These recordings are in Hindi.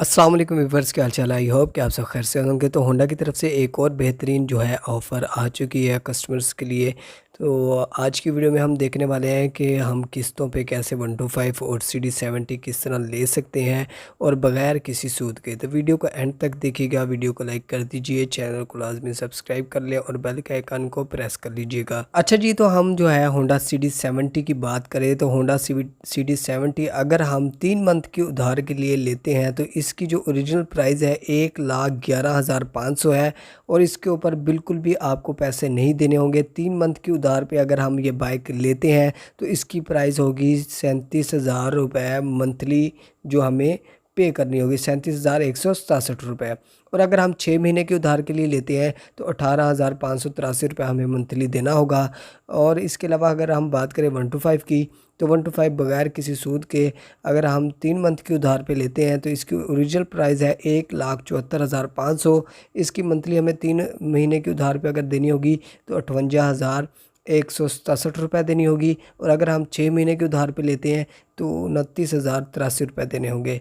अस्सलाम वालेकुम व्यूअर्स, क्या हाल चाल है। आई होप कि आप सब खैर से होंगे। तो होंडा की तरफ से एक और बेहतरीन जो है ऑफ़र आ चुकी है कस्टमर्स के लिए। तो आज की वीडियो में हम देखने वाले हैं कि हम किस्तों पे कैसे 125 और CD70 किस तरह ले सकते हैं और बग़ैर किसी सूद के। तो वीडियो को एंड तक देखिएगा, वीडियो को लाइक कर दीजिए, चैनल को लाजमी सब्सक्राइब कर लें और बेल के आइकन को प्रेस कर लीजिएगा। अच्छा जी, तो हम जो है होंडा CD70 की बात करें तो होंडा CD70 अगर हम 3 मंथ की उधार के लिए लेते हैं तो इसकी जो ओरिजिनल प्राइस है 1,11,500 है और इसके ऊपर बिल्कुल भी आपको पैसे नहीं देने होंगे। 3 मंथ की उधार पे अगर हम ये बाइक लेते हैं तो इसकी प्राइस होगी 37,000 रुपये मंथली, जो हमें पे करनी होगी 37,167 रुपये। और अगर हम 6 महीने के उधार के लिए लेते हैं तो 18,583 रुपये हमें मंथली देना होगा। और इसके अलावा अगर हम बात करें 125 की, तो 125 बगैर किसी सूद के अगर हम 3 मंथ की उधार पे लेते हैं तो इसकी ओरिजिनल प्राइस है 1,74,500। इसकी मंथली हमें 3 महीने की उधार पे अगर देनी होगी तो 58,167 रुपये देनी होगी। और अगर हम 6 महीने के उधार पे लेते हैं तो 29,083 रुपये देने होंगे।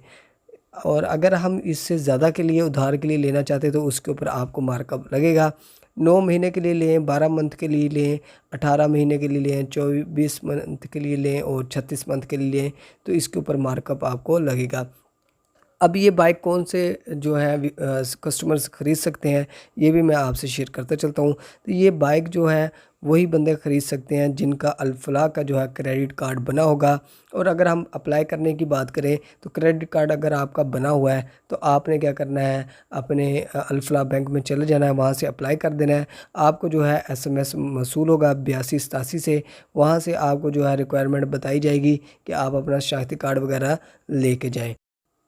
और अगर हम इससे ज़्यादा के लिए उधार के लिए लेना चाहते हैं तो उसके ऊपर आपको मार्कअप लगेगा। 9 महीने के लिए लें, 12 मंथ के लिए लें, 18 महीने के लिए लें, 24 मंथ के लिए लें और 36 मंथ के लिए लें तो इसके ऊपर मार्कअप आपको लगेगा। अब ये बाइक कौन से जो है कस्टमर्स ख़रीद सकते हैं, ये भी मैं आपसे शेयर करता चलता हूँ। तो ये बाइक जो है वही बंदे ख़रीद सकते हैं जिनका अल्फला का जो है क्रेडिट कार्ड बना होगा। और अगर हम अप्लाई करने की बात करें तो क्रेडिट कार्ड अगर आपका बना हुआ है तो आपने क्या करना है, अपने अल्फला बैंक में चले जाना है, वहाँ से अप्लाई कर देना है। आपको जो है SMS मसूल होगा 8287 से, वहाँ से आपको जो है रिक्वायरमेंट बताई जाएगी कि आप अपना शनाख्ती कार्ड वगैरह लेके जाएँ।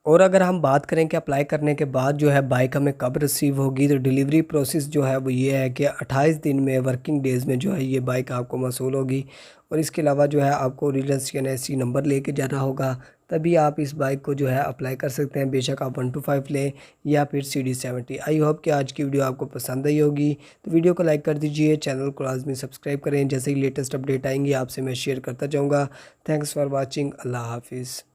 और अगर हम बात करें कि अप्लाई करने के बाद जो है बाइक हमें कब रिसीव होगी, तो डिलीवरी प्रोसेस जो है वो ये है कि 28 दिन में, वर्किंग डेज़ में जो है ये बाइक आपको मौसूल होगी। और इसके अलावा जो है आपको ओरिजिनल CNC नंबर लेके जाना होगा, तभी आप इस बाइक को जो है अप्लाई कर सकते हैं। बेशक आप 125 लें या फिर CD70। आई होप कि आज की वीडियो आपको पसंद आई होगी। तो वीडियो को लाइक कर दीजिए, चैनल को लाजमी सब्सक्राइब करें। जैसे ही लेटेस्ट अपडेट आएंगी आपसे मैं शेयर करता जाऊँगा। Thanks for watching. अल्लाह हाफिज़।